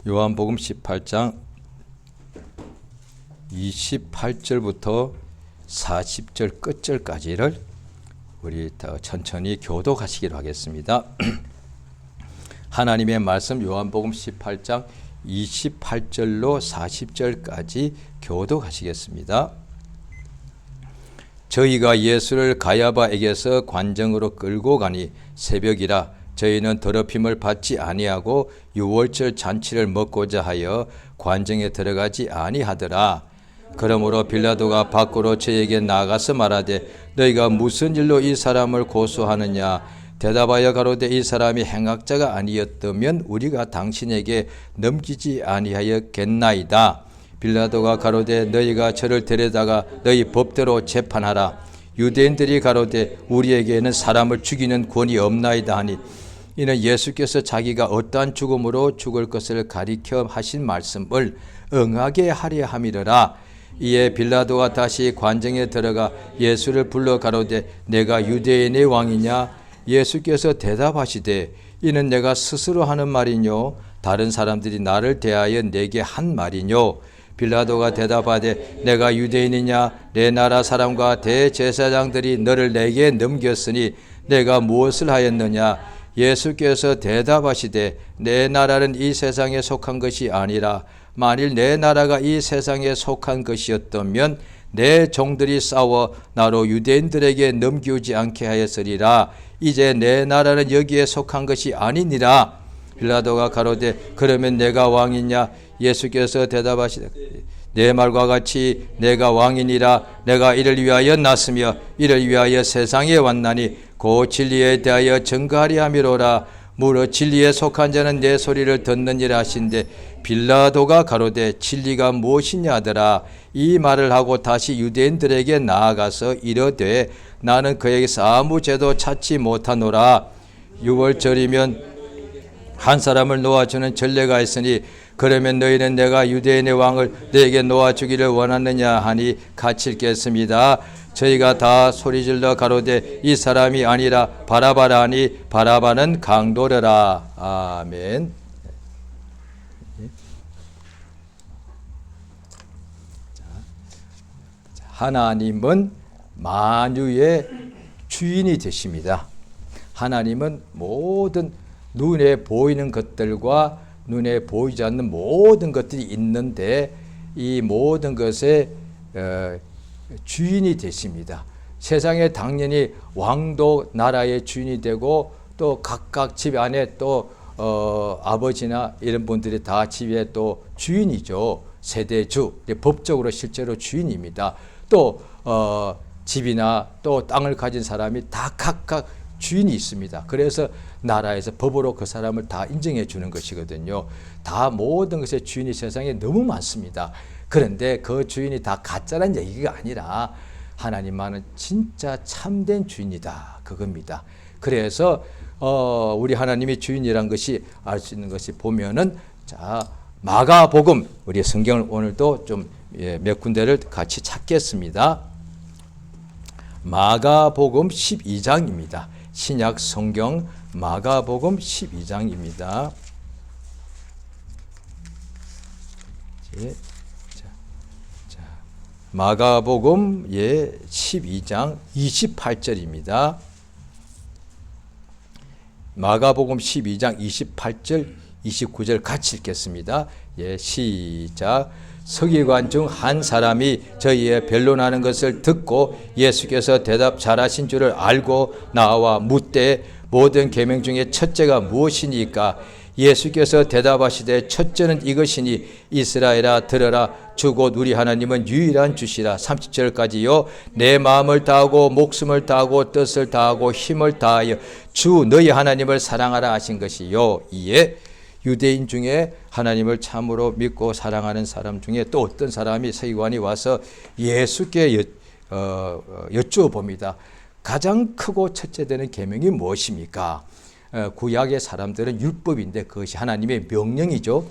요한복음 18장 28절부터 40절 끝절까지를 우리 천천히 교독하시기로 하겠습니다. 하나님의 말씀 요한복음 18장 28절로 40절까지 교독하시겠습니다. 저희가 예수를 가야바에게서 관정으로 끌고 가니 새벽이라 저희는 더럽힘을 받지 아니하고 유월절 잔치를 먹고자 하여 관정에 들어가지 아니하더라. 그러므로 빌라도가 밖으로 저에게 나가서 말하되 너희가 무슨 일로 이 사람을 고소하느냐. 대답하여 가로되 이 사람이 행악자가 아니었다면 우리가 당신에게 넘기지 아니하였겠나이다. 빌라도가 가로되 너희가 저를 데려다가 너희 법대로 재판하라. 유대인들이 가로되 우리에게는 사람을 죽이는 권이 없나이다 하니 이는 예수께서 자기가 어떠한 죽음으로 죽을 것을 가리켜 하신 말씀을 응하게 하려 함이러라. 이에 빌라도가 다시 관정에 들어가 예수를 불러 가로되 내가 유대인의 왕이냐. 예수께서 대답하시되 이는 내가 스스로 하는 말이뇨 다른 사람들이 나를 대하여 내게 한 말이뇨. 빌라도가 대답하되 내가 유대인이냐. 내 나라 사람과 대제사장들이 너를 내게 넘겼으니 내가 무엇을 하였느냐. 예수께서 대답하시되 내 나라는 이 세상에 속한 것이 아니라 만일 내 나라가 이 세상에 속한 것이었다면 내 종들이 싸워 나로 유대인들에게 넘기우지 않게 하였으리라. 이제 내 나라는 여기에 속한 것이 아니니라. 빌라도가 가로되 그러면 내가 왕이냐. 예수께서 대답하시되 내 말과 같이 내가 왕이니라. 내가 이를 위하여 났으며 이를 위하여 세상에 왔나니 곧 진리에 대하여 증거하리 함이로라. 무려 진리에 속한 자는 내 소리를 듣느니라 하신대 빌라도가 가로되 진리가 무엇이냐 하더라. 이 말을 하고 다시 유대인들에게 나아가서 이르되 나는 그에게서 아무 죄도 찾지 못하노라. 유월절이면 한 사람을 놓아주는 전례가 있으니 그러면 너희는 내가 유대인의 왕을 너에게 놓아주기를 원하느냐 하니 같이 읽겠습니다. 저희가 다 소리질러 가로되 이 사람이 아니라 바라바라 하니 바라바는 강도려라. 아멘. 하나님은 만유의 주인이 되십니다. 하나님은 모든 눈에 보이는 것들과 눈에 보이지 않는 모든 것들이 있는데 이 모든 것의 주인이 되십니다. 세상에 당연히 왕도 나라의 주인이 되고 또 각각 집 안에 또 아버지나 이런 분들이 다 집에 또 주인이죠. 세대주, 법적으로 실제로 주인입니다. 또 집이나 또 땅을 가진 사람이 다 각각 주인이 있습니다. 그래서 나라에서 법으로 그 사람을 다 인정해 주는 것이거든요. 다 모든 것의 주인이 세상에 너무 많습니다. 그런데 그 주인이 다 가짜란 얘기가 아니라 하나님만은 진짜 참된 주인이다. 그겁니다. 그래서 우리 하나님이 주인이란 것이 알 수 있는 것이 보면은 자 마가복음 우리 성경을 오늘도 좀 몇 군데를 같이 찾겠습니다. 마가복음 12장입니다. 신약 성경 마가복음 12장입니다. 마가복음 12장 28절입니다. 마가복음 12장 28절 29절 같이 읽겠습니다. 시작. 서기관 중 한 사람이 저희의 변론하는 것을 듣고 예수께서 대답 잘하신 줄을 알고 나와 묻되 모든 계명 중에 첫째가 무엇이니까. 예수께서 대답하시되 첫째는 이것이니 이스라엘아 들으라. 주 곧 우리 하나님은 유일한 주시라. 30절까지요. 내 마음을 다하고 목숨을 다하고 뜻을 다하고 힘을 다하여 주 너희 하나님을 사랑하라 하신 것이요. 이에 유대인 중에 하나님을 참으로 믿고 사랑하는 사람 중에 또 어떤 사람이 서기관이 와서 예수께 여쭈어봅니다. 가장 크고 첫째 되는 계명이 무엇입니까? 구약의 사람들은 율법인데 그것이 하나님의 명령이죠.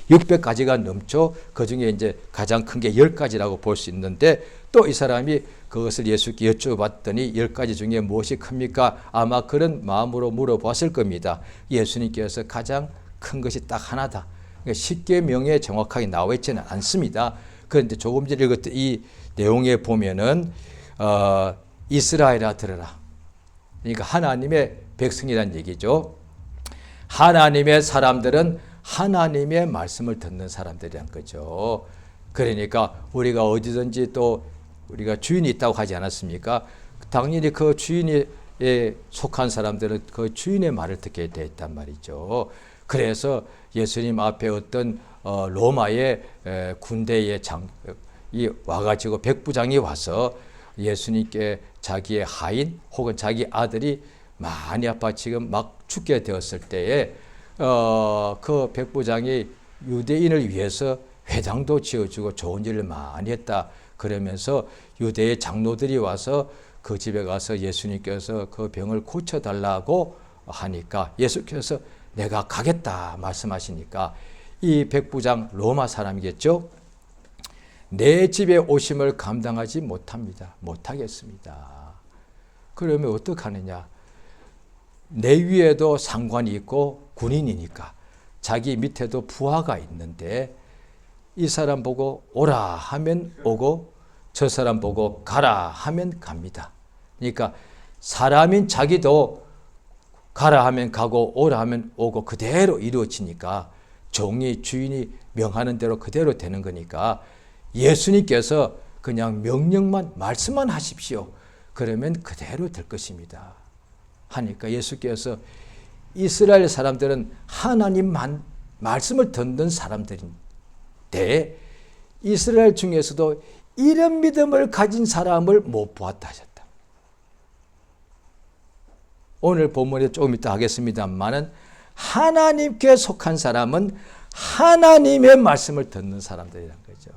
600가지가 넘죠. 그중에 이제 가장 큰 게 10가지라고 볼 수 있는데 또 이 사람이 그것을 예수께 여쭤봤더니 10가지 중에 무엇이 큽니까? 아마 그런 마음으로 물어봤을 겁니다. 예수님께서 가장 큰 것이 딱 하나다. 십계명에 정확하게 나와 있지는 않습니다. 그런데 조금 전에 읽었던 이 내용에 보면은 이스라엘아 들으라. 그러니까 하나님의 백성이란 얘기죠. 하나님의 사람들은 하나님의 말씀을 듣는 사람들이란 거죠. 그러니까 우리가 어디든지 또 우리가 주인이 있다고 하지 않았습니까? 당연히 그 주인에 속한 사람들은 그 주인의 말을 듣게 돼 있단 말이죠. 그래서 예수님 앞에 어떤 로마의 군대의 장이 와가지고 백부장이 와서 예수님께 자기의 하인 혹은 자기 아들이 많이 아파 지금 막 죽게 되었을 때에 그 백부장이 유대인을 위해서 회당도 지어주고 좋은 일을 많이 했다. 그러면서 유대의 장로들이 와서 그 집에 가서 예수님께서 그 병을 고쳐달라고 하니까 예수께서 내가 가겠다 말씀하시니까 이 백부장 로마 사람이겠죠. 내 집에 오심을 감당하지 못합니다. 못하겠습니다. 그러면 어떡하느냐. 내 위에도 상관이 있고 군인이니까 자기 밑에도 부하가 있는데 이 사람 보고 오라 하면 오고 저 사람 보고 가라 하면 갑니다. 그러니까 사람인 자기도 가라 하면 가고 오라 하면 오고 그대로 이루어지니까 종이 주인이 명하는 대로 그대로 되는 거니까 예수님께서 그냥 명령만 말씀만 하십시오. 그러면 그대로 될 것입니다. 하니까 예수께서 이스라엘 사람들은 하나님만 말씀을 듣는 사람들인데 이스라엘 중에서도 이런 믿음을 가진 사람을 못 보았다 하셨다. 오늘 본문에 조금 이따 하겠습니다만은 하나님께 속한 사람은 하나님의 말씀을 듣는 사람들이란 거죠.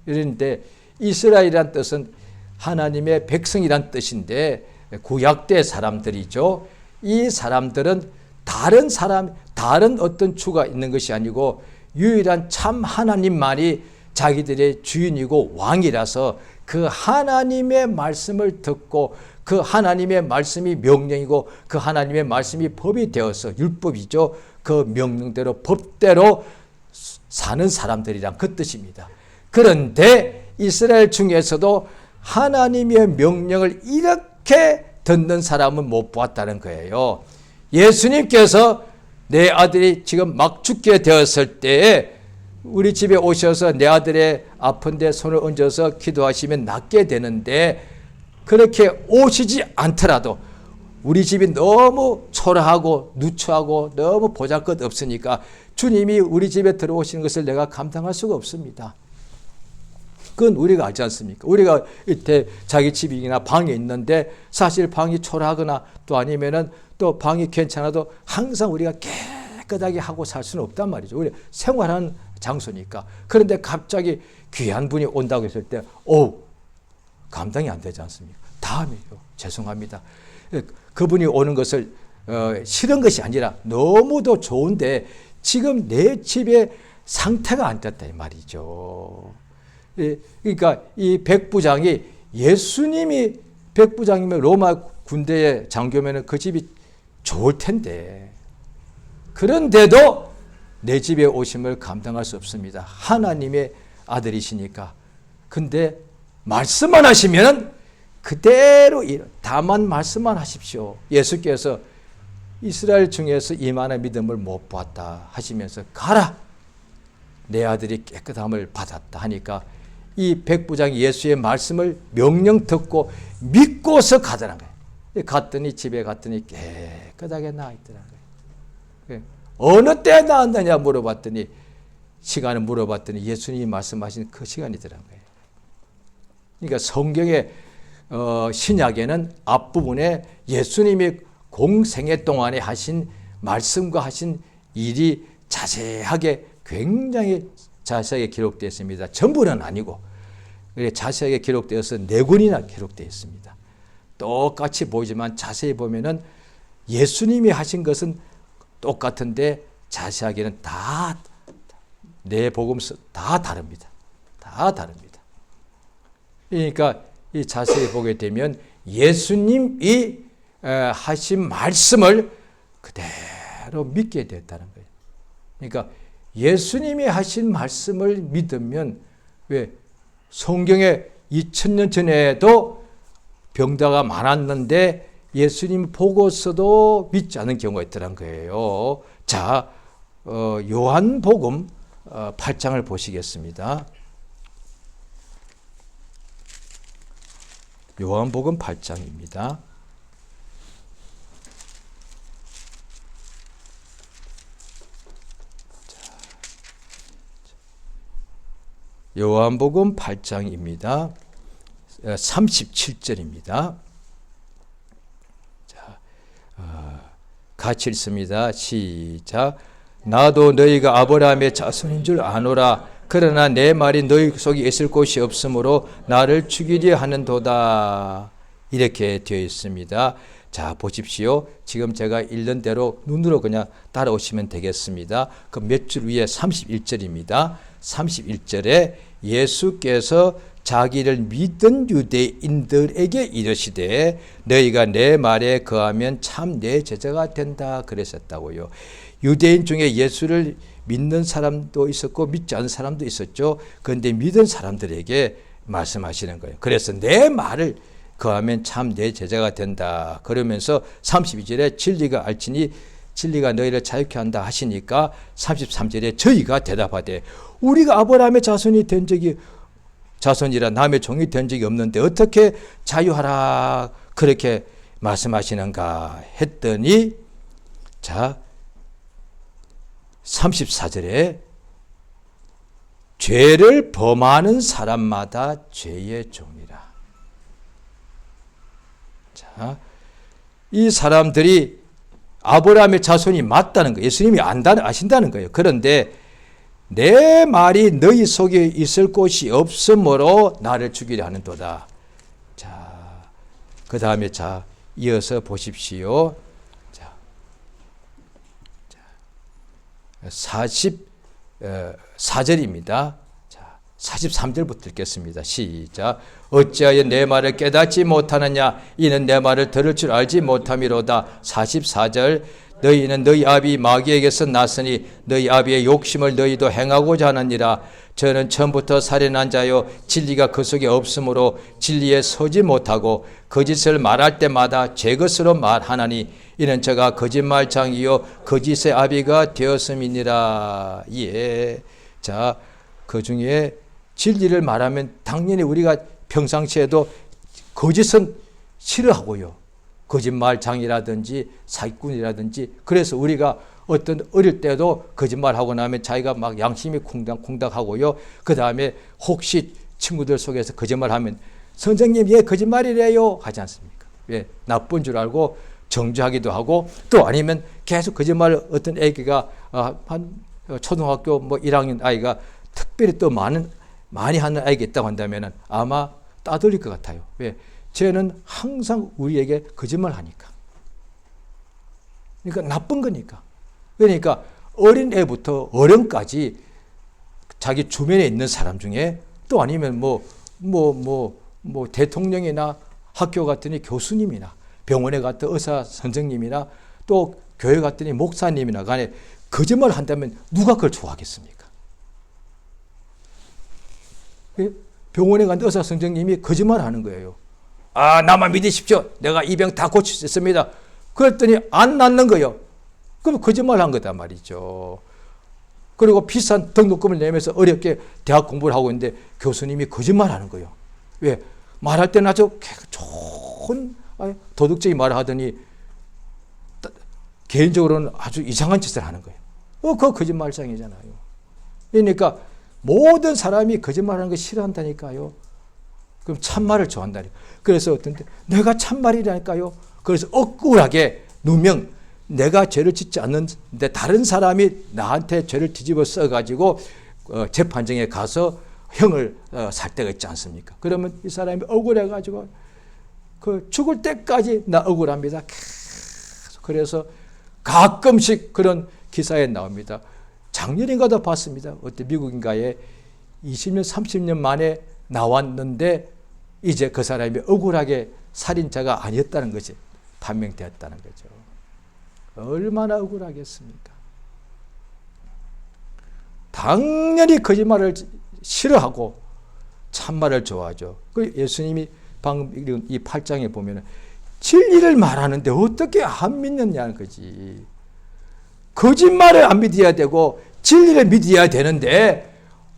그런데 이스라엘이란 뜻은 하나님의 백성이란 뜻인데 구약 때 사람들이죠. 이 사람들은 다른 어떤 주가 있는 것이 아니고 유일한 참 하나님만이 자기들의 주인이고 왕이라서 그 하나님의 말씀을 듣고 그 하나님의 말씀이 명령이고 그 하나님의 말씀이 법이 되어서 율법이죠. 그 명령대로 법대로 사는 사람들이란 그 뜻입니다. 그런데 이스라엘 중에서도 하나님의 명령을 이렇게 듣는 사람은 못 보았다는 거예요. 예수님께서 내 아들이 지금 막 죽게 되었을 때에 우리 집에 오셔서 내 아들의 아픈데 손을 얹어서 기도하시면 낫게 되는데 그렇게 오시지 않더라도 우리 집이 너무 초라하고 누추하고 너무 보잘것 없으니까 주님이 우리 집에 들어오시는 것을 내가 감당할 수가 없습니다. 그건 우리가 알지 않습니까? 우리가 이때 자기 집이나 방에 있는데 사실 방이 초라하거나 또 아니면은 또 방이 괜찮아도 항상 우리가 깨끗하게 하고 살 수는 없단 말이죠. 우리 생활하는 장소니까. 그런데 갑자기 귀한 분이 온다고 했을 때, 감당이 안 되지 않습니까? 다음에요. 죄송합니다. 그분이 오는 것을 싫은 것이 아니라 너무도 좋은데 지금 내 집의 상태가 안 됐다 이 말이죠. 그러니까 이 백부장이 예수님이 백부장이면 로마 군대의 장교면은 그 집이 좋을 텐데 그런데도 내 집에 오심을 감당할 수 없습니다. 하나님의 아들이시니까. 근데 말씀만 하시면 그대로 다만 말씀만 하십시오. 예수께서 이스라엘 중에서 이만한 믿음을 못 보았다 하시면서 가라. 내 아들이 깨끗함을 받았다 하니까 이 백부장이 예수의 말씀을 명령 듣고 믿고서 가더란 거예요. 갔더니 집에 갔더니 깨끗하게 나와 있더란 거예요. 어느 때 나왔느냐 물어봤더니 시간을 물어봤더니 예수님이 말씀하신 그 시간이더란 거예요. 그러니까 성경의 신약에는 앞부분에 예수님이 공생애 동안에 하신 말씀과 하신 일이 자세하게 굉장히 자세하게 기록되어 있습니다. 전부는 아니고 자세하게 기록되어서 4권이나 기록되어 있습니다. 똑같이 보이지만 자세히 보면은 예수님이 하신 것은 똑같은데 자세하게는 다 내 복음서 다 다릅니다. 다 다릅니다. 그러니까 이 자세히 보게 되면 예수님이 하신 말씀을 그대로 믿게 됐다는 거예요. 그러니까 예수님이 하신 말씀을 믿으면 왜 성경에 2000년 전에도 병자가 많았는데 예수님 보고서도 믿지 않은 경우가 있더란 거예요. 자, 요한복음 8장을 보시겠습니다. 요한복음 8장입니다. 요한복음 8장입니다. 37절입니다. 자, 같이 읽습니다. 시작. 나도 너희가 아브라함의 자손인 줄 아노라. 그러나 내 말이 너희 속에 있을 곳이 없으므로 나를 죽이려 하는도다. 이렇게 되어 있습니다. 자, 보십시오. 지금 제가 읽는 대로 눈으로 그냥 따라오시면 되겠습니다. 그 몇 줄 위에 31절입니다. 31절에 예수께서 자기를 믿은 유대인들에게 이르시되 너희가 내 말에 거하면 참 내 제자가 된다 그랬었다고요. 유대인 중에 예수를 믿는 사람도 있었고 믿지 않는 사람도 있었죠. 그런데 믿은 사람들에게 말씀하시는 거예요. 그래서 내 말을 거하면 참 내 제자가 된다. 그러면서 32절에 진리가 알지니 진리가 너희를 자유케 한다 하시니까 33절에 저희가 대답하되 우리가 아브라함의 자손이라 남의 종이 된 적이 없는데 어떻게 자유하라 그렇게 말씀하시는가 했더니 자 34절에 죄를 범하는 사람마다 죄의 종이라. 자, 이 사람들이 아브라함의 자손이 맞다는 거예요. 예수님이 아신다는 거예요. 그런데 내 말이 너희 속에 있을 곳이 없으므로 나를 죽이려 하는도다. 자, 그 다음에 자 이어서 보십시오. 자, 44절입니다. 자, 43절부터 읽겠습니다. 시작. 어찌하여 내 말을 깨닫지 못하느냐? 이는 내 말을 들을 줄 알지 못함이로다. 44절. 너희는 너희 아비 마귀에게서 났으니 너희 아비의 욕심을 너희도 행하고자 하느니라. 저는 처음부터 살인한 자요 진리가 그 속에 없으므로 진리에 서지 못하고 거짓을 말할 때마다 제 것으로 말하나니 이는 저가 거짓말장이요 거짓의 아비가 되었음이니라. 예. 자, 그 중에 진리를 말하면 당연히 우리가 평상시에도 거짓은 싫어하고요. 거짓말장이라든지 사기꾼이라든지 그래서 우리가 어떤 어릴 때도 거짓말하고 나면 자기가 막 양심이 콩닥콩닥하고요. 그 다음에 혹시 친구들 속에서 거짓말하면 선생님 얘 거짓말이래요 하지 않습니까? 왜? 나쁜 줄 알고 정죄하기도 하고 또 아니면 계속 거짓말을 어떤 애기가 한 초등학교 뭐 1학년 아이가 특별히 또 많이 하는 아이가 있다고 한다면 아마 따돌릴 것 같아요. 왜? 죄는 항상 우리에게 거짓말 하니까. 그러니까 나쁜 거니까. 그러니까 어린 애부터 어른까지 자기 주변에 있는 사람 중에 또 아니면 대통령이나 학교 갔더니 교수님이나 병원에 갔더니 의사 선생님이나 또 교회 갔더니 목사님이나 간에 거짓말 한다면 누가 그걸 좋아하겠습니까? 병원에 갔는데 의사 선생님이 거짓말 하는 거예요. 아, 나만 믿으십시오. 내가 이 병 다 고칠 수 있습니다. 그랬더니 안 낫는 거예요. 그럼 거짓말 한 거단 말이죠. 그리고 비싼 등록금을 내면서 어렵게 대학 공부를 하고 있는데 교수님이 거짓말 하는 거예요. 왜? 말할 때는 아주 좋은 도덕적인 말을 하더니 개인적으로는 아주 이상한 짓을 하는 거예요. 그거 거짓말장이잖아요. 그러니까 모든 사람이 거짓말하는 거 싫어한다니까요. 그럼 참말을 좋아한다니까. 그래서 어떤 때 내가 참말이라니까요. 그래서 억울하게 누명 내가 죄를 짓지 않는데 다른 사람이 나한테 죄를 뒤집어 써가지고 재판정에 가서 형을 살 때가 있지 않습니까? 그러면 이 사람이 억울해가지고 그 죽을 때까지 나 억울합니다. 계속. 그래서 가끔씩 그런 기사에 나옵니다. 작년인가도 봤습니다. 어때 미국인가에 20년, 30년 만에 나왔는데 이제 그 사람이 억울하게 살인자가 아니었다는 것이 판명되었다는 거죠. 얼마나 억울하겠습니까? 당연히 거짓말을 싫어하고 참말을 좋아하죠. 그 예수님이 방금 이 8장에 보면은 진리를 말하는데 어떻게 안 믿느냐는 거지. 거짓말을 안 믿어야 되고 진리를 믿어야 되는데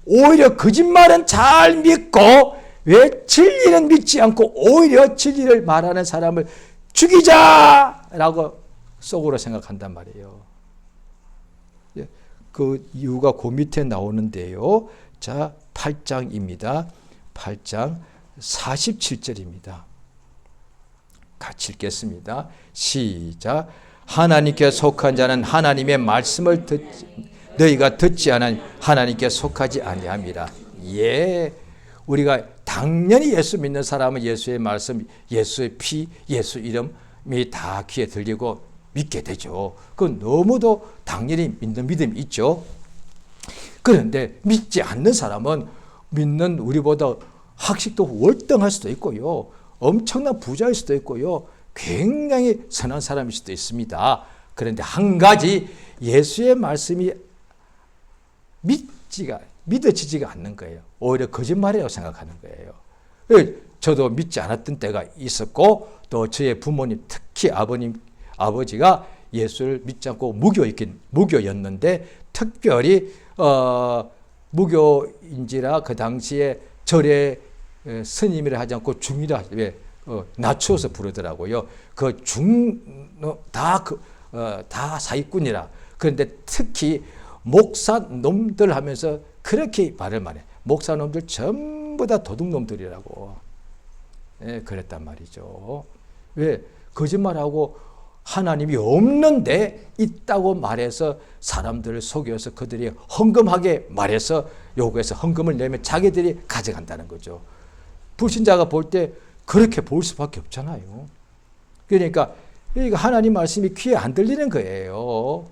오히려 거짓말은 잘 믿고 왜 진리는 믿지 않고 오히려 진리를 말하는 사람을 죽이자라고 속으로 생각한단 말이에요. 그 이유가 그 밑에 나오는데요. 자, 8장입니다. 8장 47절입니다. 같이 읽겠습니다. 시작. 하나님께 속한 자는 하나님의 말씀을 너희가 듣지 않은 하나님께 속하지 아니함이라. 예, 우리가 당연히 예수 믿는 사람은 예수의 말씀, 예수의 피, 예수 이름이 다 귀에 들리고 믿게 되죠. 그건 너무도 당연히 믿는 믿음이 있죠. 그런데 믿지 않는 사람은 믿는 우리보다 학식도 월등할 수도 있고요. 엄청난 부자일 수도 있고요. 굉장히 선한 사람일 수도 있습니다. 그런데 한 가지 예수의 말씀이 믿어지지가 않는 거예요. 오히려 거짓말이라고 생각하는 거예요. 저도 믿지 않았던 때가 있었고 또 저의 부모님 특히 아버지가 예수를 믿지 않고 무교였는데 특별히 무교인지라 그 당시에 절에 스님이라 하지 않고 중이라 낮추어서 부르더라고요. 다 사기꾼이라. 그런데 특히 목사 놈들 하면서 그렇게 말을 많이 목사 놈들 전부 다 도둑놈들이라고 그랬단 말이죠. 왜? 거짓말하고 하나님이 없는데 있다고 말해서 사람들을 속여서 그들이 헌금하게 말해서 요구해서 헌금을 내면 자기들이 가져간다는 거죠. 불신자가 볼 때 그렇게 볼 수밖에 없잖아요. 그러니까 하나님 말씀이 귀에 안 들리는 거예요.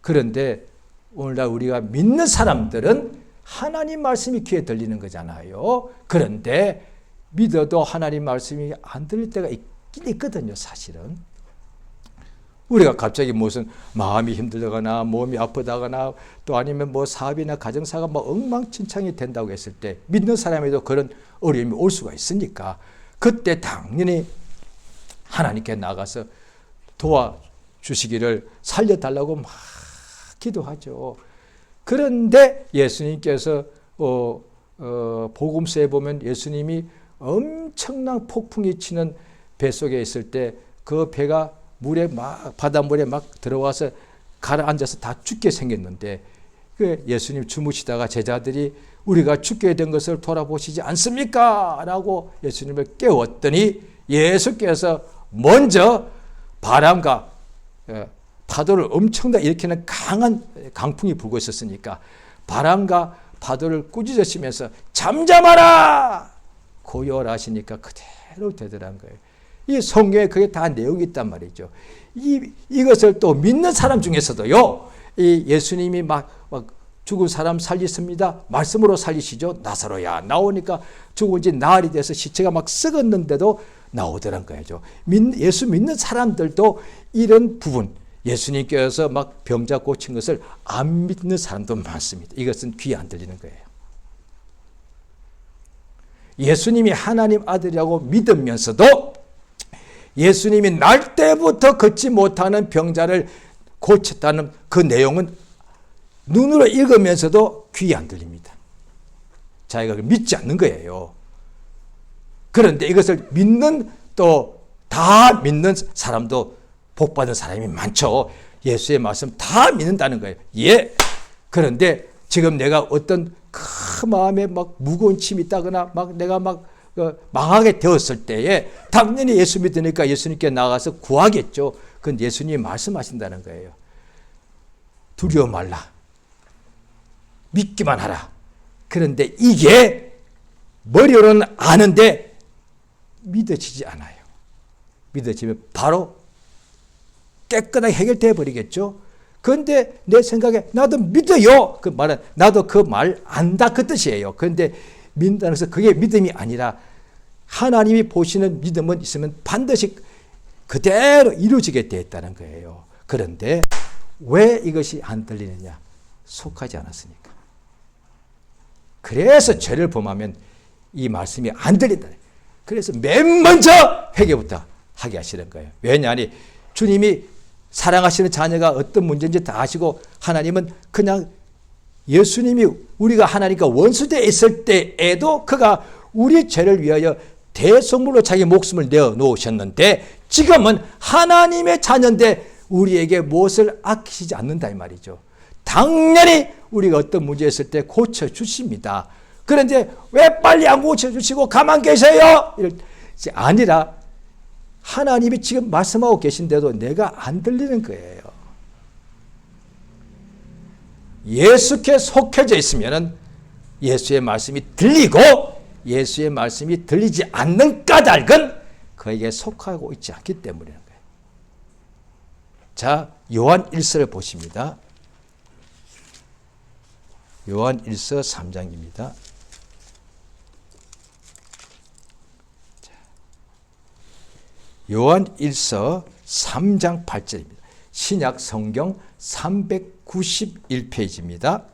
그런데 오늘날 우리가 믿는 사람들은 하나님 말씀이 귀에 들리는 거잖아요. 그런데 믿어도 하나님 말씀이 안 들릴 때가 있긴 있거든요, 사실은. 우리가 갑자기 무슨 마음이 힘들거나 몸이 아프다거나 또 아니면 뭐 사업이나 가정사가 뭐 엉망진창이 된다고 했을 때 믿는 사람에도 그런 어려움이 올 수가 있으니까 그때 당연히 하나님께 나가서 도와주시기를 살려달라고 막 기도하죠. 그런데 예수님께서 복음서에 보면 예수님이 엄청난 폭풍이 치는 배 속에 있을 때 그 배가 바닷물에 막 들어와서 가라앉아서 다 죽게 생겼는데 예수님 주무시다가 제자들이 우리가 죽게 된 것을 돌아보시지 않습니까? 라고 예수님을 깨웠더니 예수께서 먼저 바람과 파도를 엄청나게 일으키는 강한 강풍이 불고 있었으니까 바람과 파도를 꾸짖으시면서 잠잠하라! 고열하시니까 그대로 되더란 거예요. 이 성경에 그게 다 내용이 있단 말이죠. 이것을 또 믿는 사람 중에서도요, 이 예수님이 막 죽은 사람 살리십니다. 말씀으로 살리시죠. 나사로야 나오니까 죽은 지 나흘이 돼서 시체가 막 썩었는데도 나오더란 거죠. 예수 믿는 사람들도 이런 부분, 예수님께서 막 병자 고친 것을 안 믿는 사람도 많습니다. 이것은 귀에 안 들리는 거예요. 예수님이 하나님 아들이라고 믿으면서도 예수님이 날 때부터 걷지 못하는 병자를 고쳤다는 그 내용은 눈으로 읽으면서도 귀에 안 들립니다. 자기가 믿지 않는 거예요. 그런데 이것을 믿는 또 다 믿는 사람도 복받은 사람이 많죠. 예수의 말씀 다 믿는다는 거예요. 예. 그런데 지금 내가 어떤 큰 마음에 막 무거운 짐이 있다거나 막 내가 막 망하게 되었을 때에 당연히 예수 믿으니까 예수님께 나가서 구하겠죠. 그건 예수님이 말씀하신다는 거예요. 두려워 말라. 믿기만 하라. 그런데 이게 머리로는 아는데 믿어지지 않아요. 믿어지면 바로 깨끗하게 해결되어 버리겠죠. 그런데 내 생각에 나도 믿어요. 그 말은 나도 그 말 안다 그 뜻이에요. 그런데 믿는다는 것은 그게 믿음이 아니라 하나님이 보시는 믿음은 있으면 반드시 그대로 이루어지게 되어 있다는 거예요. 그런데 왜 이것이 안 들리느냐? 속하지 않았으니까. 그래서 죄를 범하면 이 말씀이 안 들린다. 그래서 맨 먼저 회개부터 하게 하시는 거예요. 왜냐하니 주님이 사랑하시는 자녀가 어떤 문제인지 다 아시고 하나님은 그냥 예수님이 우리가 하나님과 원수되어 있을 때에도 그가 우리 죄를 위하여 대속물로 자기 목숨을 내어놓으셨는데 지금은 하나님의 자녀인데 우리에게 무엇을 아끼시지 않는다 이 말이죠. 당연히 우리가 어떤 문제 있을 때 고쳐주십니다. 그런데 왜 빨리 안 고쳐주시고 가만 계세요? 이렇게 아니라 하나님이 지금 말씀하고 계신데도 내가 안 들리는 거예요. 예수께 속해져 있으면 예수의 말씀이 들리고 예수의 말씀이 들리지 않는 까닭은 그에게 속하고 있지 않기 때문이라는 거예요. 자, 요한 1서를 보십니다. 요한 1서 3장입니다. 요한 1서 3장 8절입니다. 신약 성경 391페이지입니다.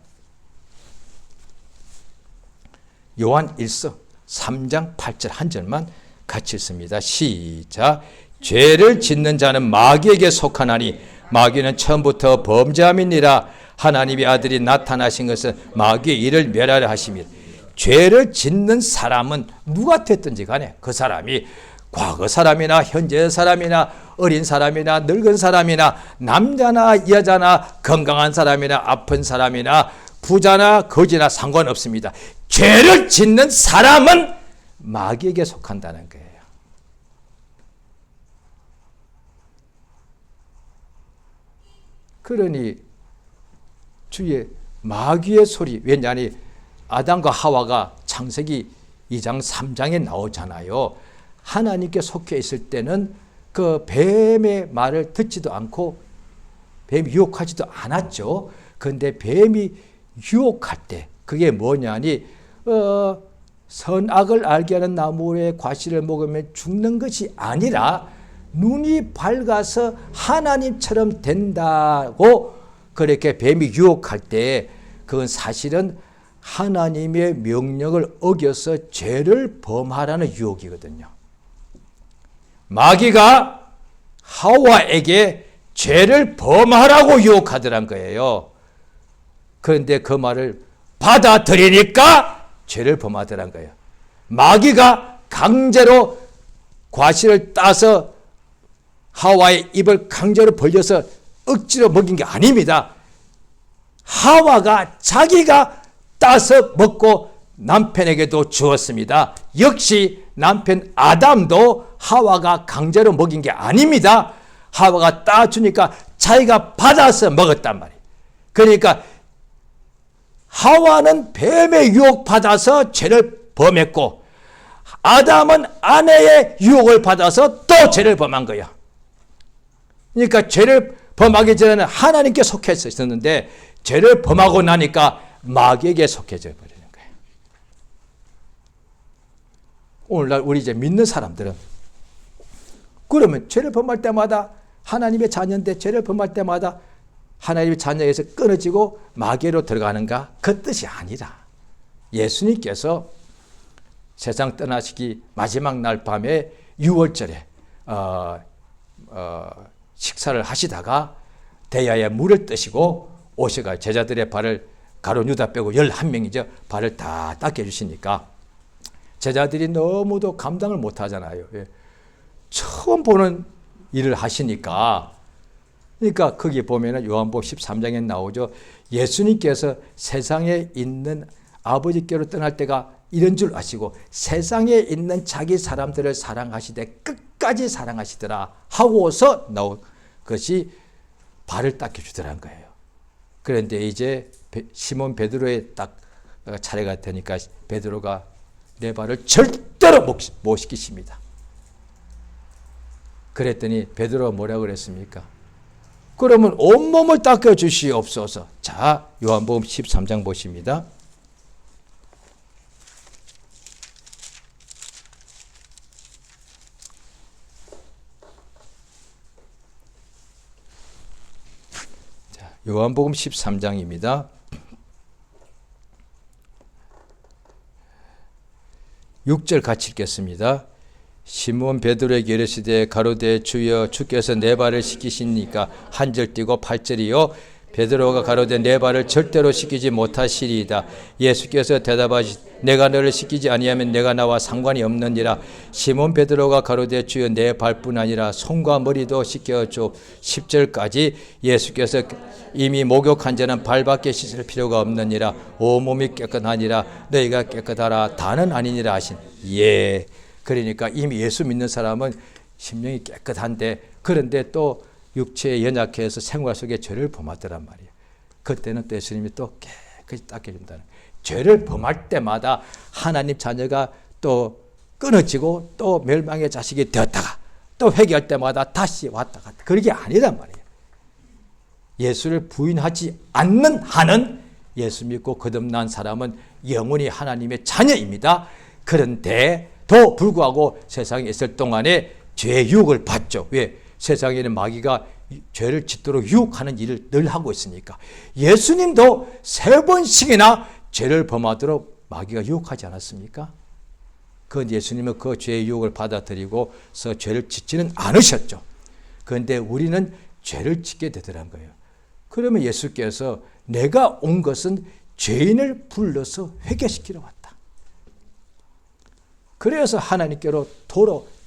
요한 1서 3장 8절 한 절만 같이 읽습니다. 시작. 죄를 짓는 자는 마귀에게 속하나니 마귀는 처음부터 범죄함이니라. 하나님의 아들이 나타나신 것은 마귀의 일을 멸하려 하심이라. 죄를 짓는 사람은 누가 됐든지 간에 그 사람이 과거 사람이나 현재 사람이나 어린 사람이나 늙은 사람이나 남자나 여자나 건강한 사람이나 아픈 사람이나 부자나 거지나 상관없습니다. 죄를 짓는 사람은 마귀에게 속한다는 거예요. 그러니 주의 마귀의 소리, 왜냐하니 아담과 하와가 창세기 2장 3장에 나오잖아요. 하나님께 속해 있을 때는 그 뱀의 말을 듣지도 않고 뱀이 유혹하지도 않았죠. 그런데 뱀이 유혹할 때 그게 뭐냐니 선악을 알게 하는 나무의 과실을 먹으면 죽는 것이 아니라 눈이 밝아서 하나님처럼 된다고 그렇게 뱀이 유혹할 때 그건 사실은 하나님의 명령을 어겨서 죄를 범하라는 유혹이거든요. 마귀가 하와에게 죄를 범하라고 유혹하더란 거예요. 그런데 그 말을 받아들이니까 죄를 범하더란 거예요. 마귀가 강제로 과실을 따서 하와의 입을 강제로 벌려서 억지로 먹인 게 아닙니다. 하와가 자기가 따서 먹고 남편에게도 주었습니다. 역시 남편 아담도 하와가 강제로 먹인 게 아닙니다. 하와가 따주니까 자기가 받아서 먹었단 말이에요. 그러니까 하와는 뱀의 유혹 받아서 죄를 범했고 아담은 아내의 유혹을 받아서 또 죄를 범한 거예요. 그러니까 죄를 범하기 전에는 하나님께 속해져 있었는데 죄를 범하고 나니까 마귀에게 속해져 버리는 거예요. 오늘날 우리 이제 믿는 사람들은 그러면 죄를 범할 때마다 하나님의 자녀인데 죄를 범할 때마다 하나님의 자녀에서 끊어지고 마귀로 들어가는가? 그 뜻이 아니라 예수님께서 세상 떠나시기 마지막 날 밤에 6월절에 식사를 하시다가 대야에 물을 뜨시고 오셔가 제자들의 발을 가룟 유다 빼고 11명이죠. 발을 다 닦여주시니까 제자들이 너무도 감당을 못하잖아요. 처음 보는 일을 하시니까. 그러니까 거기 보면은 요한복음 13장에 나오죠. 예수님께서 세상에 있는 아버지께로 떠날 때가 이런 줄 아시고 세상에 있는 자기 사람들을 사랑하시되 끝까지 사랑하시더라 하고서 나온 것이 발을 닦여주더란 거예요. 그런데 이제 시몬 베드로의 딱 차례가 되니까 베드로가 내 발을 절대로 못 시키십니다. 그랬더니 베드로가 뭐라고 그랬습니까? 그러면 온몸을 닦아주시옵소서. 자, 요한복음 13장 보십니다. 자, 요한복음 13장입니다. 6절 같이 읽겠습니다. 시몬 베드로에게 이르시되 가로되 주여 주께서 내 발을 씻기시니까 한 절 띄고 8절이요. 베드로가 가로되 내 발을 절대로 씻기지 못하시리이다. 예수께서 대답하시되 내가 너를 씻기지 아니하면 내가 나와 상관이 없느니라. 시몬 베드로가 가로되 주여 내 발뿐 아니라 손과 머리도 씻겨줘. 10절까지 예수께서 이미 목욕한 자는 발밖에 씻을 필요가 없느니라. 온몸이 깨끗하니라. 너희가 깨끗하라 다는 아니니라 하신. 예. 그러니까 이미 예수 믿는 사람은 심령이 깨끗한데, 그런데 또 육체에 연약해서 생활 속에 죄를 범하더란 말이에요. 그때는 또 예수님이 또 깨끗이 닦여준다는 거예요. 죄를 범할 때마다 하나님 자녀가 또 끊어지고 또 멸망의 자식이 되었다가 또 회개할 때마다 다시 왔다 갔다. 그런 게 아니란 말이에요. 예수를 부인하지 않는 한은 예수 믿고 거듭난 사람은 영원히 하나님의 자녀입니다. 그런데 도 불구하고 세상에 있을 동안에 죄의 유혹을 받죠. 왜? 세상에는 마귀가 죄를 짓도록 유혹하는 일을 늘 하고 있으니까. 예수님도 3번씩이나 죄를 범하도록 마귀가 유혹하지 않았습니까? 그런데 예수님은 그 죄의 유혹을 받아들이고서 죄를 짓지는 않으셨죠. 그런데 우리는 죄를 짓게 되더란 거예요. 그러면 예수께서 내가 온 것은 죄인을 불러서 회개시키러 왔다. 그래서 하나님께로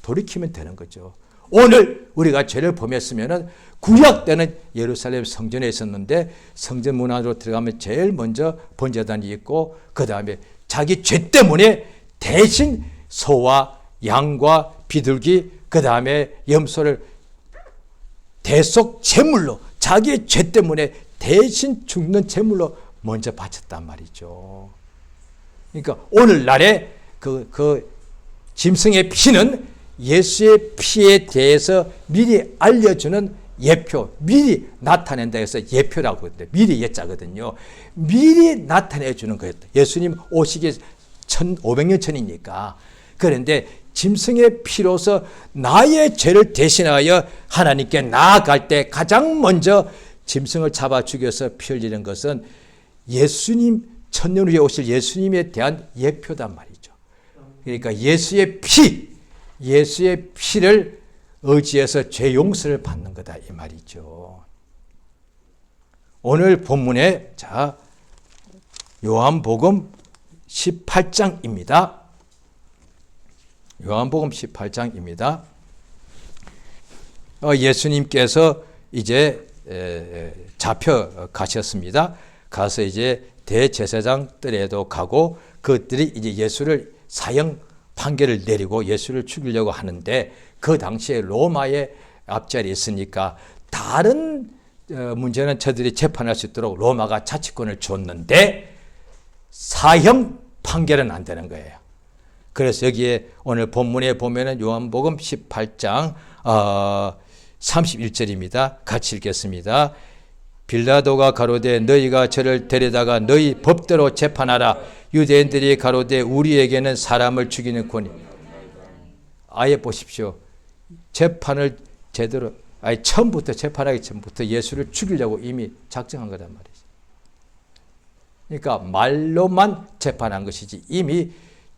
돌이키면 되는 거죠. 오늘 우리가 죄를 범했으면 구약 때는 예루살렘 성전에 있었는데 성전 문 안으로 들어가면 제일 먼저 번제단이 있고 그 다음에 자기 죄 때문에 대신 소와 양과 비둘기 그 다음에 염소를 대속 제물로 자기의 죄 때문에 대신 죽는 제물로 먼저 바쳤단 말이죠. 그러니까 오늘날에 그 짐승의 피는 예수의 피에 대해서 미리 알려주는 예표, 미리 나타낸다 해서 예표라고 하는데 미리 예자거든요. 미리 나타내 주는 거예요. 예수님 오시기 1500년 전이니까. 그런데 짐승의 피로서 나의 죄를 대신하여 하나님께 나아갈 때 가장 먼저 짐승을 잡아 죽여서 피 흘리는 것은 예수님, 천년 후에 오실 예수님에 대한 예표단 말이죠. 그러니까 예수의 피를 의지해서 죄 용서를 받는 거다 이 말이죠. 오늘 본문에 자 요한복음 18장입니다. 요한복음 18장입니다. 예수님께서 이제 잡혀가셨습니다. 가서 이제 대제사장들에도 가고 그들이 이제 예수를 사형 판결을 내리고 예수를 죽이려고 하는데 그 당시에 로마의 앞자리에 있으니까 다른 문제는 저들이 재판할 수 있도록 로마가 자치권을 줬는데 사형 판결은 안 되는 거예요. 그래서 여기에 오늘 본문에 보면은 요한복음 18장 31절입니다. 같이 읽겠습니다. 빌라도가 가로되 너희가 저를 데려다가 너희 법대로 재판하라. 유대인들이 가로되 우리에게는 사람을 죽이는 권이. 아예 보십시오. 재판을 제대로 처음부터 재판하기 전부터 예수를 죽이려고 이미 작정한 거란 말이죠. 그러니까 말로만 재판한 것이지 이미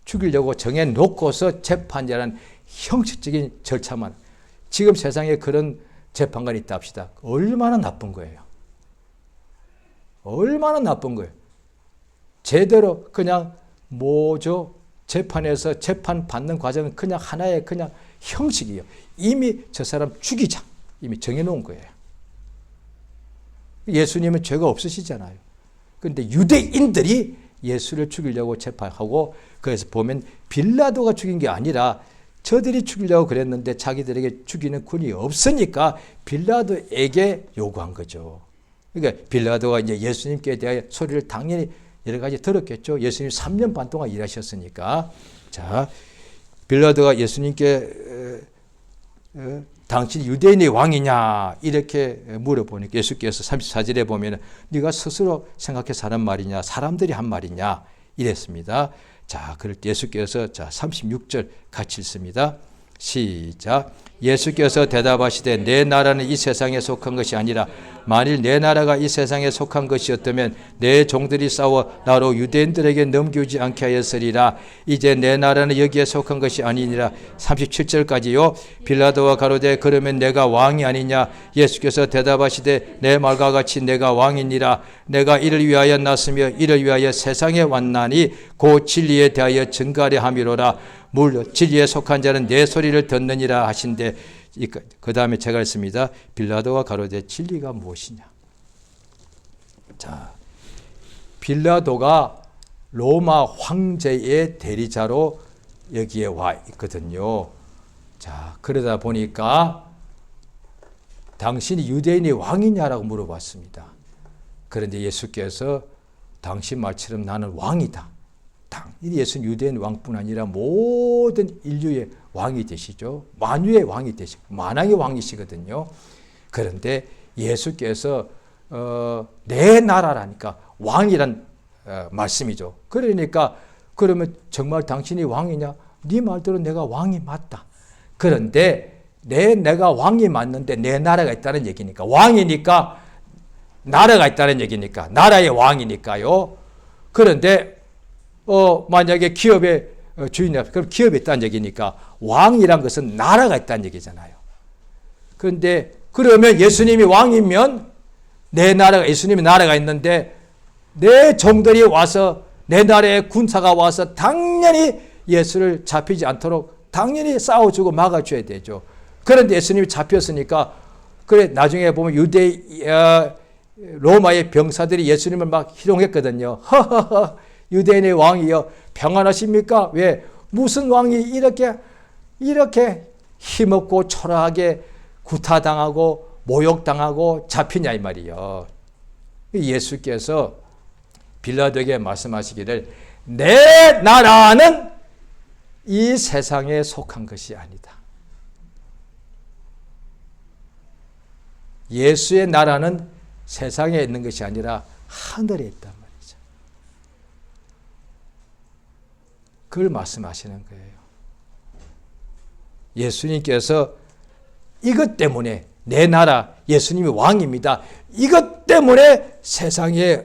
죽이려고 정해놓고서 재판이라는 형식적인 절차만. 지금 세상에 그런 재판관이 있다 합시다. 얼마나 나쁜 거예요. 얼마나 나쁜 거예요. 제대로 그냥 재판에서 재판 받는 과정은 그냥 하나의 그냥 형식이에요. 이미 저 사람 죽이자. 이미 정해놓은 거예요. 예수님은 죄가 없으시잖아요. 그런데 유대인들이 예수를 죽이려고 재판하고 그래서 보면 빌라도가 죽인 게 아니라 저들이 죽이려고 그랬는데 자기들에게 죽이는 군이 없으니까 빌라도에게 요구한 거죠. 그러니까 빌라도가 이제 예수님께 대하여 소리를 당연히 여러 가지 들었겠죠. 예수님 3년 반 동안 일하셨으니까. 자, 빌라도가 예수님께 당신이 유대인의 왕이냐 이렇게 물어보니까 예수께서 34절에 보면 네가 스스로 생각해서 하는 말이냐 사람들이 한 말이냐 이랬습니다. 자, 그럴 때 예수께서 자 36절 같이 읽습니다. 시작. 예수께서 대답하시되 내 나라는 이 세상에 속한 것이 아니라 만일 내 나라가 이 세상에 속한 것이었다면 내 종들이 싸워 나로 유대인들에게 넘기지 않게 하였으리라. 이제 내 나라는 여기에 속한 것이 아니니라. 37절까지요. 빌라도가 가로되 그러면 내가 왕이 아니냐. 예수께서 대답하시되 내 말과 같이 내가 왕이니라. 내가 이를 위하여 났으며 이를 위하여 세상에 왔나니 곧 진리에 대하여 증거하려 함이로라. 물 진리에 속한 자는 내 소리를 듣느니라 하신대. 그 다음에 제가 했습니다. 빌라도가 가로되 진리가 무엇이냐. 자, 빌라도가 로마 황제의 대리자로 여기에 와 있거든요. 자, 그러다 보니까 당신이 유대인의 왕이냐라고 물어봤습니다. 그런데 예수께서 당신 말처럼 나는 왕이다. 예수는 유대인 왕뿐 아니라 모든 인류의 왕이 되시죠. 만유의 왕이 되시고 만왕의 왕이시거든요. 그런데 예수께서 내 나라라니까 왕이란 말씀이죠. 그러니까 그러면 정말 당신이 왕이냐? 네 말대로 내가 왕이 맞다. 그런데 내가 왕이 맞는데 내 나라가 있다는 얘기니까 왕이니까 나라가 있다는 얘기니까 나라의 왕이니까요. 그런데 만약에 기업의 주인이라 그럼 기업이 있다는 얘기니까 왕이란 것은 나라가 있다는 얘기잖아요. 그런데 그러면 예수님이 왕이면 내 나라가 예수님의 나라가 있는데 내 종들이 와서 내 나라의 군사가 와서 당연히 예수를 잡히지 않도록 당연히 싸워주고 막아줘야 되죠. 그런데 예수님이 잡혔으니까 그래 나중에 보면 로마의 병사들이 예수님을 막 희롱했거든요. 허허허 유대인의 왕이여 평안하십니까? 왜 무슨 왕이 이렇게 힘없고 초라하게 구타당하고 모욕당하고 잡히냐 이 말이요. 예수께서 빌라도에게 말씀하시기를 내 나라는 이 세상에 속한 것이 아니다. 예수의 나라는 세상에 있는 것이 아니라 하늘에 있단 말이죠. 그걸 말씀하시는 거예요. 예수님께서 이것 때문에 내 나라 예수님이 왕입니다. 이것 때문에 세상에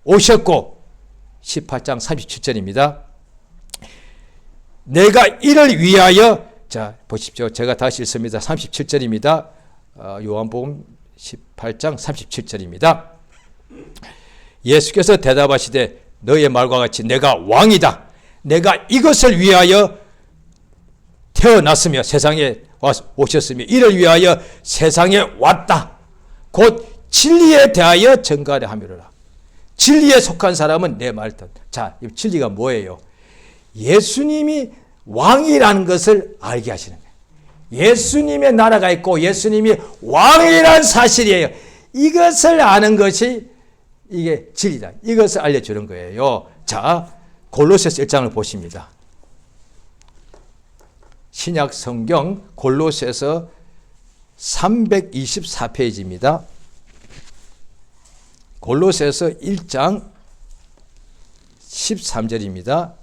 오셨고 18장 37절입니다. 내가 이를 위하여 자 보십시오. 제가 다시 읽습니다. 37절입니다. 요한복음 18장 37절입니다. 예수께서 대답하시되 너의 말과 같이 내가 왕이다. 내가 이것을 위하여 태어났으며 세상에 오셨으며 이를 위하여 세상에 왔다. 곧 진리에 대하여 증거하려 함이로라. 진리에 속한 사람은 내 말 듣. 자, 이 진리가 뭐예요? 예수님이 왕이라는 것을 알게 하시는 거예요. 예수님의 나라가 있고 예수님이 왕이라는 사실이에요. 이것을 아는 것이 이게 진리다. 이것을 알려주는 거예요. 자, 골로새서 1장을 보십니다. 신약 성경 골로새서 324페이지입니다. 골로새서 1장 13절입니다.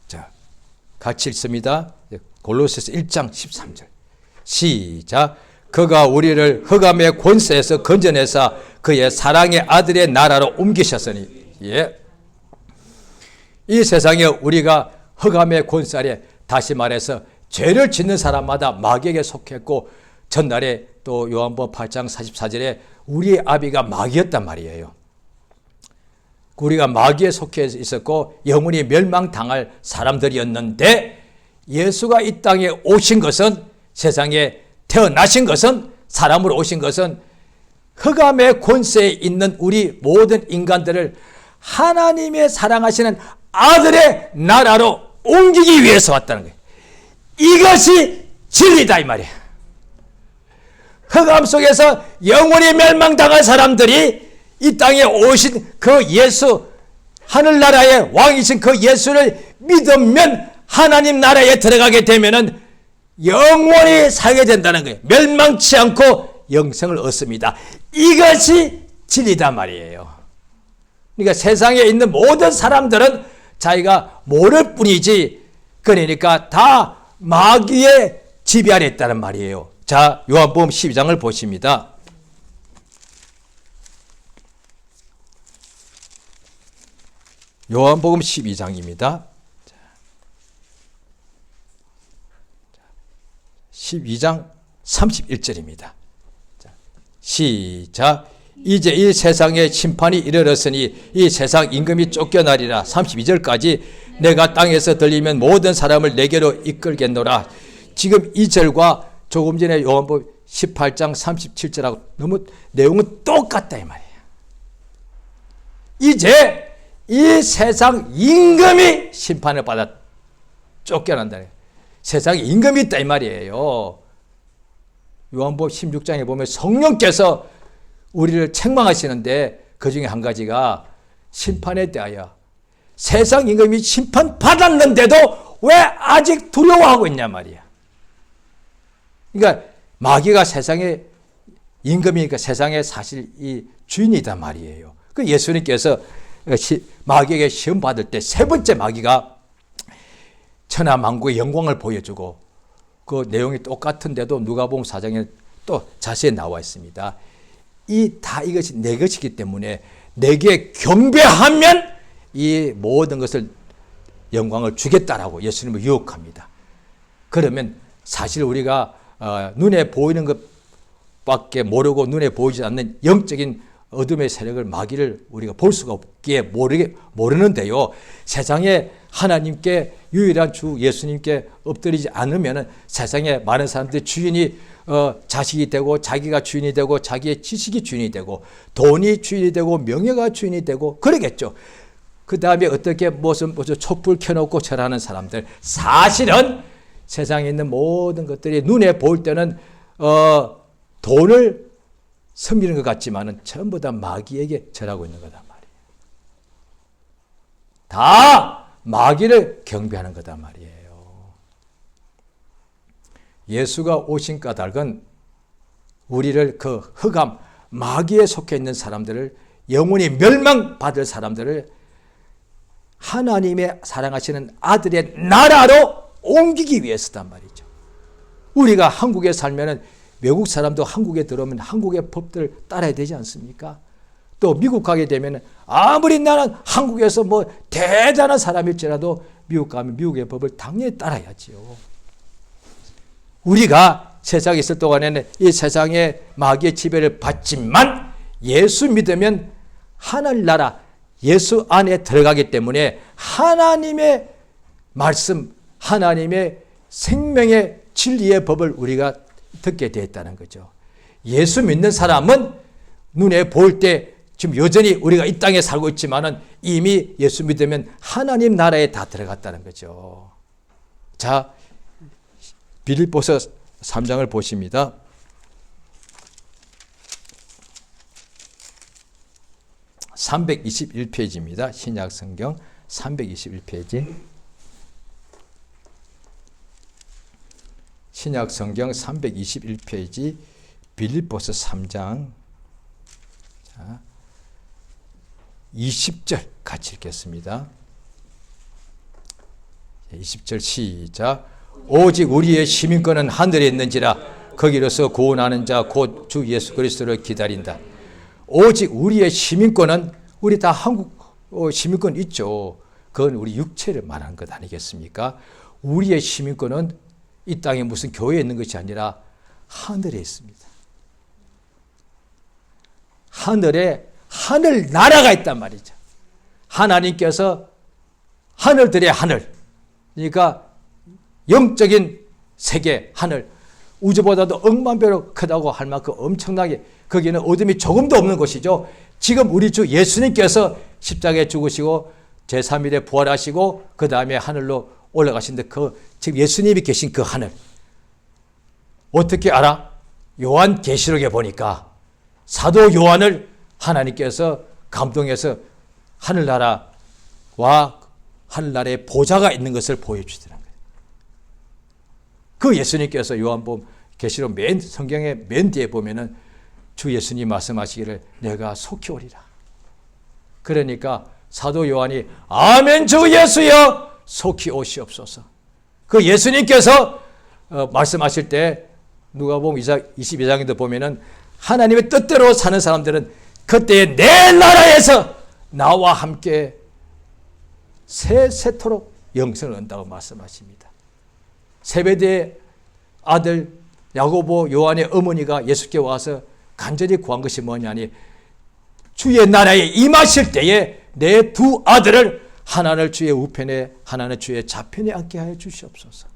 자, 같이 읽습니다. 골로새서 1장 13절. 시작. 그가 우리를 흑암의 권세에서 건져내사 그의 사랑의 아들의 나라로 옮기셨으니. 예. 이 세상에 우리가 흑암의 권세 아래 다시 말해서 죄를 짓는 사람마다 마귀에게 속했고 전날에 또 요한복음 8장 44절에 우리의 아비가 마귀였단 말이에요. 우리가 마귀에 속해 있었고 영원히 멸망당할 사람들이었는데 예수가 이 땅에 오신 것은 세상에 태어나신 것은 사람으로 오신 것은 흑암의 권세에 있는 우리 모든 인간들을 하나님의 사랑하시는 아들의 나라로 옮기기 위해서 왔다는 거예요. 이것이 진리다 이 말이에요. 흑암 속에서 영원히 멸망당한 사람들이 이 땅에 오신 그 예수, 하늘나라의 왕이신 그 예수를 믿으면 하나님 나라에 들어가게 되면은 영원히 살게 된다는 거예요. 멸망치 않고 영생을 얻습니다. 이것이 진리다 말이에요. 그러니까 세상에 있는 모든 사람들은 자기가 모를 뿐이지, 그러니까 다 마귀의 지배 아래 있다는 말이에요. 자, 요한복음 12장을 보십니다. 요한복음 12장입니다. 12장 31절입니다. 시작. 이제 이 세상에 심판이 이르렀으니 이 세상 임금이 쫓겨나리라. 32절까지 내가 땅에서 들리면 모든 사람을 내게로 이끌겠노라. 지금 이 절과 조금 전에 요한복음 18장 37절하고 너무 내용은 똑같다 이 말이에요. 이제 이 세상 임금이 심판을 받아 쫓겨난다. 세상에 임금이 있다 이 말이에요. 요한복음 16장에 보면 성령께서 우리를 책망하시는데 그 중에 한 가지가 심판에 대하여 세상 임금이 심판받았는데도 왜 아직 두려워하고 있냐 말이야. 그러니까 마귀가 세상의 임금이니까 세상의 사실 이 주인이다 말이에요. 그 예수님께서 마귀에게 시험 받을 때 세 번째 마귀가 천하만국의 영광을 보여주고, 그 내용이 똑같은데도 누가복음 4장에 또 자세히 나와 있습니다. 이것이 내 것이기 때문에 내게 경배하면 이 모든 것을 영광을 주겠다라고 예수님을 유혹합니다. 그러면 사실 우리가 눈에 보이는 것밖에 모르고 눈에 보이지 않는 영적인 어둠의 세력을, 마귀를 우리가 볼 수가 없기에 모르는데요. 세상에 하나님께 유일한 주 예수님께 엎드리지 않으면 세상에 많은 사람들이 주인이 자식이 되고, 자기가 주인이 되고, 자기의 지식이 주인이 되고, 돈이 주인이 되고, 명예가 주인이 되고 그러겠죠. 그 다음에 어떻게 무슨 촛불 켜놓고 절하는 사람들, 사실은 세상에 있는 모든 것들이 눈에 보일 때는 돈을 섬기는 것 같지만은 전부 다 마귀에게 절하고 있는 거단 말이에요. 다 마귀를 경배하는 거단 말이에요. 예수가 오신 까닭은 우리를 그 흑암, 마귀에 속해 있는 사람들을, 영원히 멸망받을 사람들을 하나님의 사랑하시는 아들의 나라로 옮기기 위해서단 말이죠. 우리가 한국에 살면은 외국 사람도 한국에 들어오면 한국의 법들을 따라야 되지 않습니까? 또 미국 가게 되면 아무리 나는 한국에서 뭐 대단한 사람일지라도 미국 가면 미국의 법을 당연히 따라야지요. 우리가 세상에 있을 동안에는 이 세상의 마귀의 지배를 받지만 예수 믿으면 하늘나라 예수 안에 들어가기 때문에 하나님의 말씀, 하나님의 생명의 진리의 법을 우리가 듣게 되었다는 거죠. 예수 믿는 사람은 눈에 보일 때 지금 여전히 우리가 이 땅에 살고 있지만은 이미 예수 믿으면 하나님 나라에 다 들어갔다는 거죠. 자, 빌립보서 3장을 보십니다. (321페이지입니다) 신약성경 321페이지. 신약성경 321페이지 빌립보서 3장 20절 같이 읽겠습니다. 20절 시작. 오직 우리의 시민권은 하늘에 있는지라 거기로서 구원하는 자 곧 주 예수 그리스도를 기다린다. 오직 우리의 시민권은, 우리 다 한국 시민권 있죠. 그건 우리 육체를 말하는 것 아니겠습니까? 우리의 시민권은 이 땅에 무슨 교회에 있는 것이 아니라 하늘에 있습니다. 하늘에 하늘 나라가 있단 말이죠. 하나님께서 하늘들의 하늘, 그러니까 영적인 세계, 하늘, 우주보다도 억만 배로 크다고 할 만큼 엄청나게, 거기는 어둠이 조금도 없는 곳이죠. 지금 우리 주 예수님께서 십자가에 죽으시고 제3일에 부활하시고 그 다음에 하늘로 올라가신데, 지금 예수님이 계신 그 하늘 어떻게 알아? 요한 계시록에 보니까 사도 요한을 하나님께서 감동해서 하늘나라와 하늘나라의 보좌가 있는 것을 보여주더라고요. 그 예수님께서 요한복음 계시록 맨 성경의 맨 뒤에 보면은 주 예수님 말씀하시기를 내가 속히 오리라. 그러니까 사도 요한이 아멘 주 예수여 속히 오시옵소서. 그 예수님께서 말씀하실 때 누가복음 22장에도 보면은 하나님의 뜻대로 사는 사람들은 그때의 내 나라에서 나와 함께 세세토록 영생을 얻는다고 말씀하십니다. 세베대의 아들 야고보 요한의 어머니가 예수께 와서 간절히 구한 것이 뭐냐니 주의 나라에 임하실 때에 내 두 아들을 하나는 주의 우편에 하나는 주의 좌편에 앉게 하여 주시옵소서.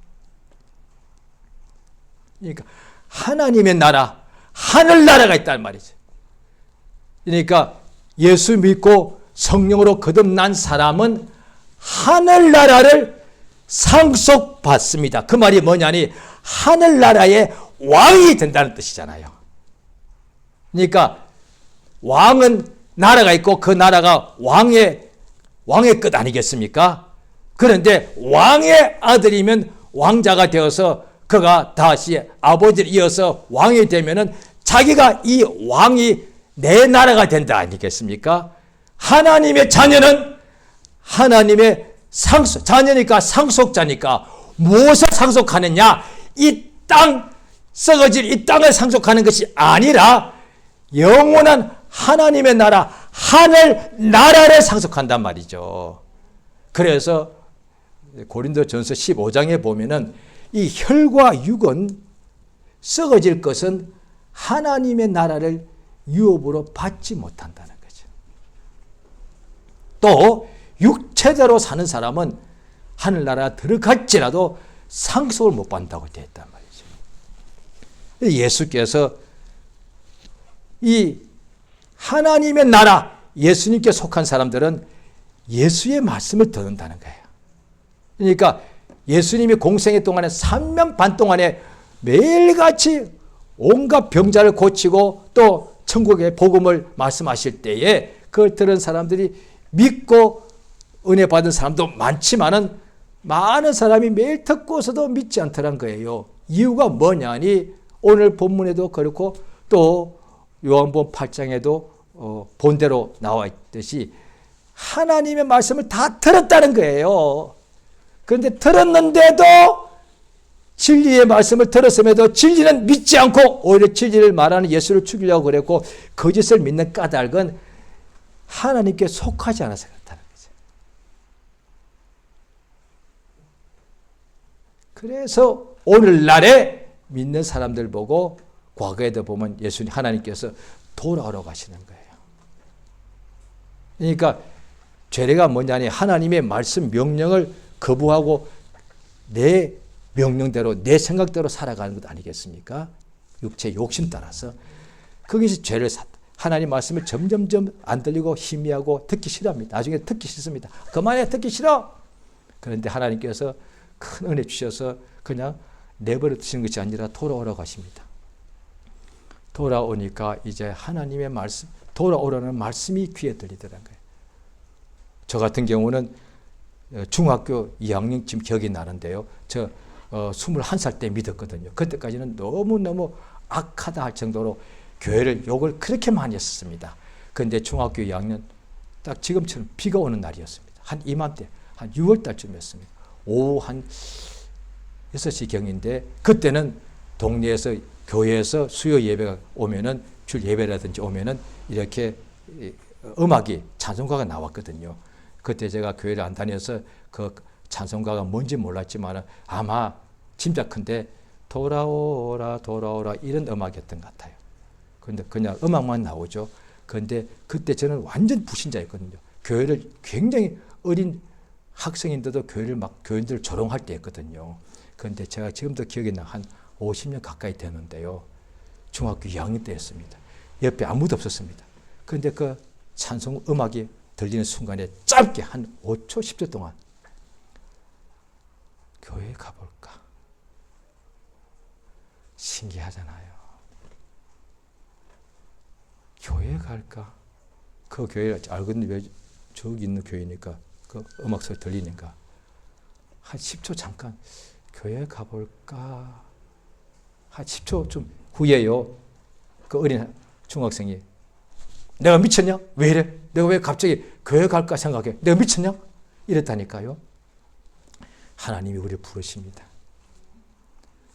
그러니까 하나님의 나라, 하늘나라가 있단 말이죠. 그러니까 예수 믿고 성령으로 거듭난 사람은 하늘나라를 상속받습니다. 그 말이 뭐냐니 하늘나라의 왕이 된다는 뜻이잖아요. 그러니까 왕은 나라가 있고 그 나라가 왕의 끝 아니겠습니까? 그런데 왕의 아들이면 왕자가 되어서 그가 다시 아버지를 이어서 왕이 되면은 자기가 이 왕이 내 나라가 된다 아니겠습니까? 하나님의 자녀는 하나님의 자녀니까 상속자니까 무엇을 상속하느냐? 이 땅, 썩어질 이 땅을 상속하는 것이 아니라 영원한 하나님의 나라, 하늘 나라를 상속한단 말이죠. 그래서 고린도전서 15장에 보면은 이 혈과 육은 썩어질 것은 하나님의 나라를 유업으로 받지 못한다는 거죠. 또 육체대로 사는 사람은 하늘나라 들어갈지라도 상속을 못 받는다고 되어 있단 말이죠. 예수께서 이 하나님의 나라, 예수님께 속한 사람들은 예수의 말씀을 듣는다는 거예요. 그러니까 예수님이 공생애 동안에 3년 반 동안에 매일같이 온갖 병자를 고치고 또 천국의 복음을 말씀하실 때에 그걸 들은 사람들이 믿고 은혜 받은 사람도 많지만은 많은 사람이 매일 듣고서도 믿지 않더란 거예요. 이유가 뭐냐니 오늘 본문에도 그렇고 또 요한복음 8장에도 본대로 나와 있듯이 하나님의 말씀을 다 들었다는 거예요. 그런데 들었는데도 진리의 말씀을 들었음에도 진리는 믿지 않고 오히려 진리를 말하는 예수를 죽이려고 그랬고 거짓을 믿는 까닭은 하나님께 속하지 않아서 그렇다는 거죠. 그래서 오늘날에 믿는 사람들 보고 과거에도 보면 예수님 하나님께서 돌아오러 가시는 거예요. 그러니까 죄가 뭐냐니 하나님의 말씀 명령을 거부하고 내 명령대로 내 생각대로 살아가는 것 아니겠습니까? 육체 욕심 따라서 거기서 죄를 하나님 말씀을 점점점 안 들리고 희미하고 듣기 싫어합니다. 나중에 듣기 싫습니다. 그만해 듣기 싫어. 그런데 하나님께서 큰 은혜 주셔서 그냥 내버려 두시는 것이 아니라 돌아오러 가십니다. 돌아오니까 이제 하나님의 말씀, 돌아오라는 말씀이 귀에 들리더란 거예요. 저 같은 경우는 중학교 2학년 지금 기억이 나는데요. 저 21살 때 믿었거든요. 그때까지는 너무너무 악하다 할 정도로 교회를 욕을 그렇게 많이 했었습니다. 그런데 중학교 2학년 딱 지금처럼 비가 오는 날이었습니다. 한 이맘때, 한 6월 달쯤이었습니다. 오후 한 6시경인데 그때는 동네에서 교회에서 수요 예배가 오면은 줄 예배라든지 오면은 이렇게 음악이 찬송가가 나왔거든요. 그때 제가 교회를 안 다녀서 그 찬송가가 뭔지 몰랐지만 아마 짐작컨대 돌아오라 돌아오라 이런 음악이었던 것 같아요. 그런데 그냥 음악만 나오죠. 그런데 그때 저는 완전 불신자였거든요. 교회를 굉장히 어린 학생인데도 교회를 막 교인들 조롱할 때였거든요. 그런데 제가 지금도 기억이 나 한 50년 가까이 되는데요. 중학교 2학년 때였습니다. 옆에 아무도 없었습니다. 그런데 그 찬송 음악이 들리는 순간에 짧게 한 5초, 10초 동안 교회에 가볼까? 신기하잖아요. 교회에 갈까? 그 교회 알거든요. 왜 저기 있는 교회니까 그 음악 소리 들리니까 한 10초 잠깐 교회에 가볼까? 한 10초 좀 후에요. 그 어린 중학생이 내가 미쳤냐? 왜 이래? 내가 왜 갑자기 교회 갈까 생각해? 내가 미쳤냐? 이랬다니까요. 하나님이 우리를 부르십니다.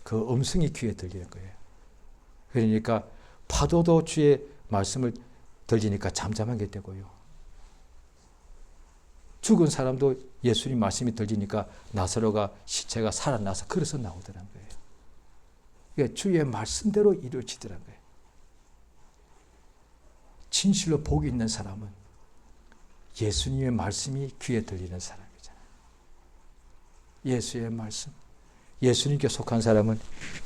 그 음성이 귀에 들리는 거예요. 그러니까 파도도 주의 말씀을 들리니까 잠잠하게 되고요. 죽은 사람도 예수님 말씀이 들리니까 나사로가 시체가 살아나서 걸어서 나오더란 거예요. 그러니까 주의 말씀대로 이루어지더란 거예요. 진실로 복이 있는 사람은 예수님의 말씀이 귀에 들리는 사람이잖아요. 예수의 말씀. 예수님께 속한 사람은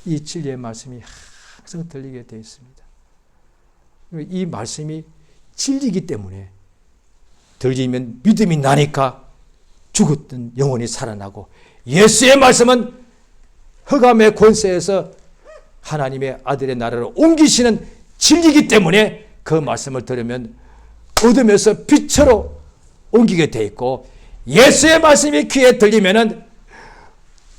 이 진리의 말씀이 항상 들리게 되어 있습니다. 이 말씀이 진리이기 때문에 들리면 믿음이 나니까 죽었던 영혼이 살아나고, 예수의 말씀은 흑암의 권세에서 하나님의 아들의 나라로 옮기시는 진리이기 때문에 그 말씀을 들으면 어둠에서 빛으로 옮기게 돼 있고, 예수의 말씀이 귀에 들리면은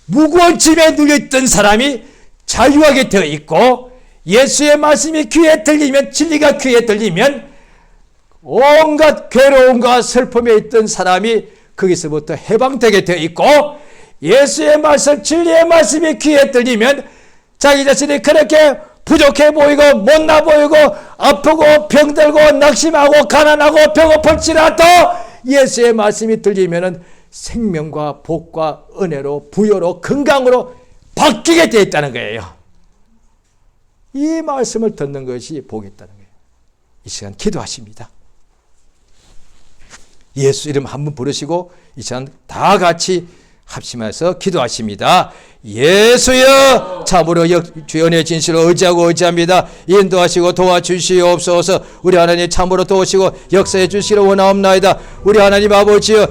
무거운 짐에 눌려있던 사람이 자유하게 되어 있고, 예수의 말씀이 귀에 들리면, 진리가 귀에 들리면 온갖 괴로움과 슬픔에 있던 사람이 거기서부터 해방되게 되어 있고, 예수의 말씀, 진리의 말씀이 귀에 들리면 자기 자신이 그렇게 부족해 보이고 못나 보이고 아프고 병들고 낙심하고 가난하고 배고플지라도 예수의 말씀이 들리면 생명과 복과 은혜로 부여로 건강으로 바뀌게 되어 있다는 거예요. 이 말씀을 듣는 것이 복이 있다는 거예요. 이 시간 기도하십니다. 예수 이름 한번 부르시고 이 시간 다 같이 합심해서 기도하십니다. 예수여, 참으로 주의 은혜의 진실을 의지합니다. 인도하시고 도와주시옵소서. 우리 하나님 참으로 도우시고 역사해 주시기를 원하옵나이다. 우리 하나님 아버지여,